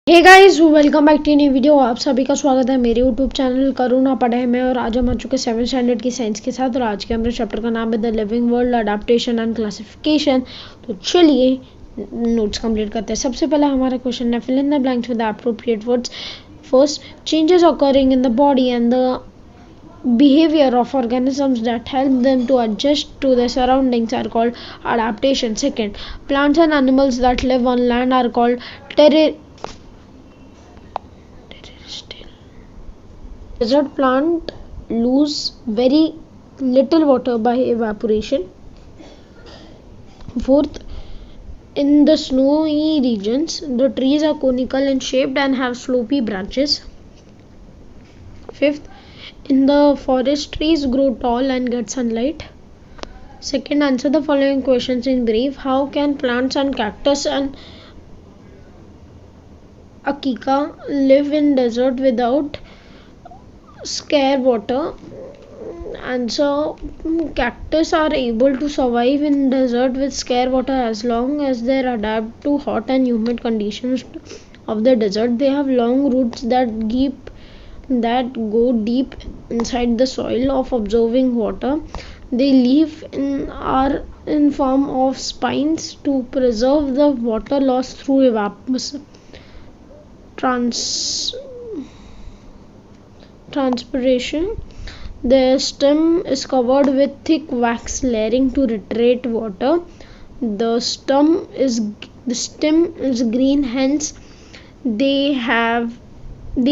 Hey guys, welcome back to new video. आप सभी का स्वागत है मेरे यूट्यूब चैनल करुणा पढ़ाई में। और आज हम आ चुके 7th स्टैंडर्ड की साइंस के साथ। और आज के हमारे चैप्टर का नाम है the living world, adaptation and classification. तो चलिए नोट्स कंप्लीट करते हैं। सबसे पहला हमारा क्वेश्चन है, fill in the blanks with the appropriate words. First, changes occurring in the body and the behavior of organisms that help them to adjust to their surroundings are called adaptation. Second, plants and animals that live on land are called terrestrial. Desert plant lose very little water by evaporation. Fourth, in the snowy regions, the trees are conical in shape and have slopy branches. Fifth, in the forest, trees grow tall and get sunlight. Second, answer the following questions in brief. How can plants and cactus and acacia live in desert without scarce water? Answer, cactus are able to survive in desert with scarce water as long as they adapt to hot and humid conditions of the desert. They have long roots that go deep inside the soil of absorbing water. They live are in form of spines to preserve the water loss through transpiration. The stem is covered with thick wax layering to retain water. The stem is green, hence they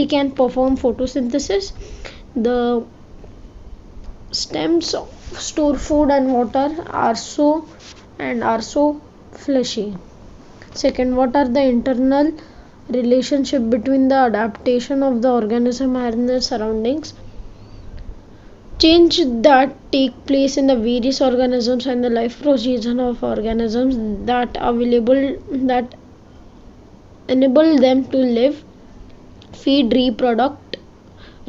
can perform photosynthesis. The stems store food and water are so fleshy. Second, what are the internal relationship between the adaptation of the organism and their surroundings? Change that take place in the various organisms and the life procedure of organisms that enable them to live, feed,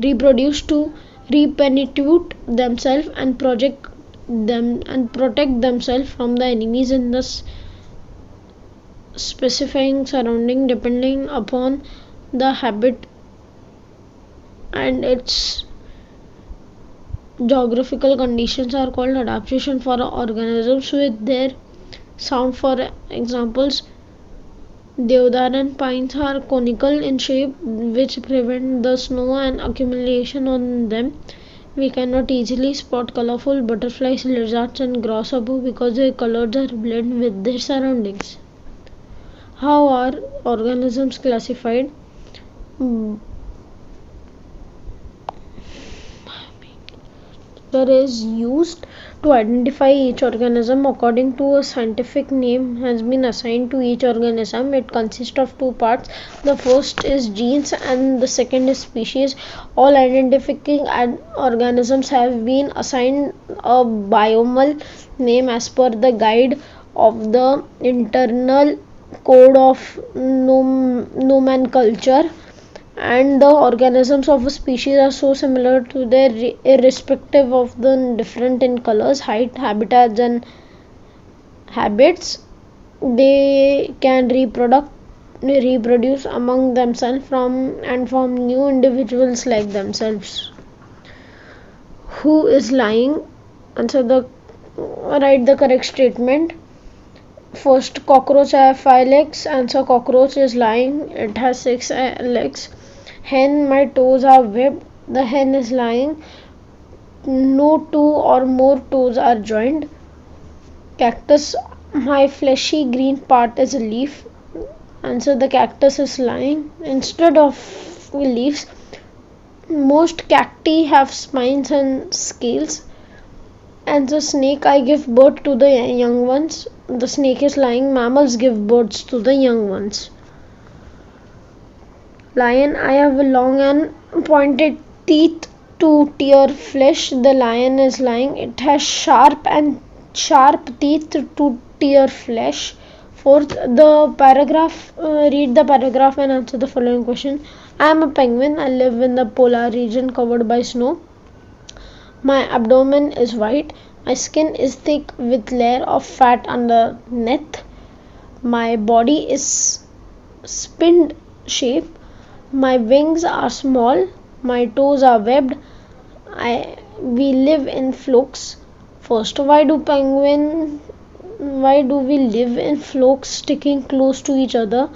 reproduce, to repenetrate themselves and protect themselves from the enemies in the specifying surrounding. Depending upon the habit and its geographical conditions are called adaptation for organisms with their sound. For examples, deodar pines are conical in shape, which prevent the snow and accumulation on them. We cannot easily spot colorful butterflies, lizards and grasshoppers because their colors are blend with their surroundings. How are organisms classified? Is used to identify each organism according to a scientific name has been assigned to each organism. It consists of two parts. The first is genes and the second is species. All identifying organisms have been assigned a biomal name as per the guide of the internal code of nomenclature. And the organisms of a species are so similar to their irrespective of the different in colors, height, habitats and habits. They can reproduce among themselves and form new individuals like themselves. Who is lying? Write the correct statement. First, cockroach have 5 legs. Answer, cockroach is lying. It has 6 legs. Hen, my toes are webbed. The hen is lying. No two or more toes are joined. Cactus, my fleshy green part is a leaf. Answer, the cactus is lying. Instead of leaves, most cacti have spines and scales. Answer, snake, I give birth to the young ones. The snake is lying. Mammals give birth to the young ones. Lion, I have a long and pointed teeth to tear flesh. The lion is lying. It has sharp teeth to tear flesh. Fourth, read the paragraph and answer the following question. I am a penguin. I live in the polar region covered by snow. My abdomen is white. My skin is thick with layer of fat underneath. My body is spinned shape. My wings are small, my toes are webbed. We live in flocks. First, why do we live in flocks sticking close to each other?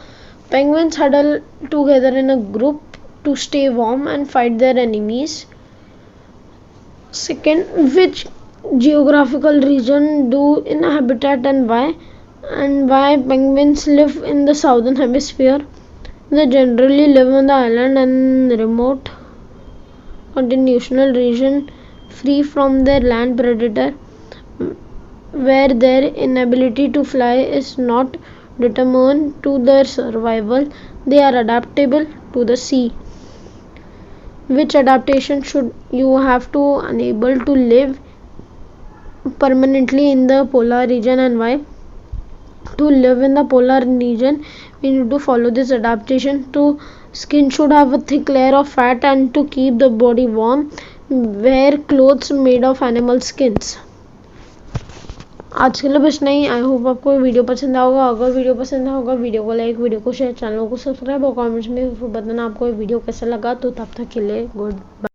Penguins huddle together in a group to stay warm and fight their enemies. Second, which geographical region do inhabit and why? And why penguins live in the southern hemisphere? They generally live on the island and remote continental region free from their land predator, where their inability to fly is not determined to their survival. They are adaptable to the sea. Which adaptation should you have to enable to live permanently in the polar region and why? To live in the polar region, we need to follow this adaptation. To skin should have a thick layer of fat, and to keep the body warm, wear clothes made of animal skins. आज के लिए बस नहीं. I hope आपको video पसंद आएगा. अगर video पसंद होगा वीडियो को लाइक, वीडियो को शेयर, चैनल को सब्सक्राइब और कमेंट्स में बताना आपको वीडियो कैसा लगा. तो तब तक के लिए गुड बाय.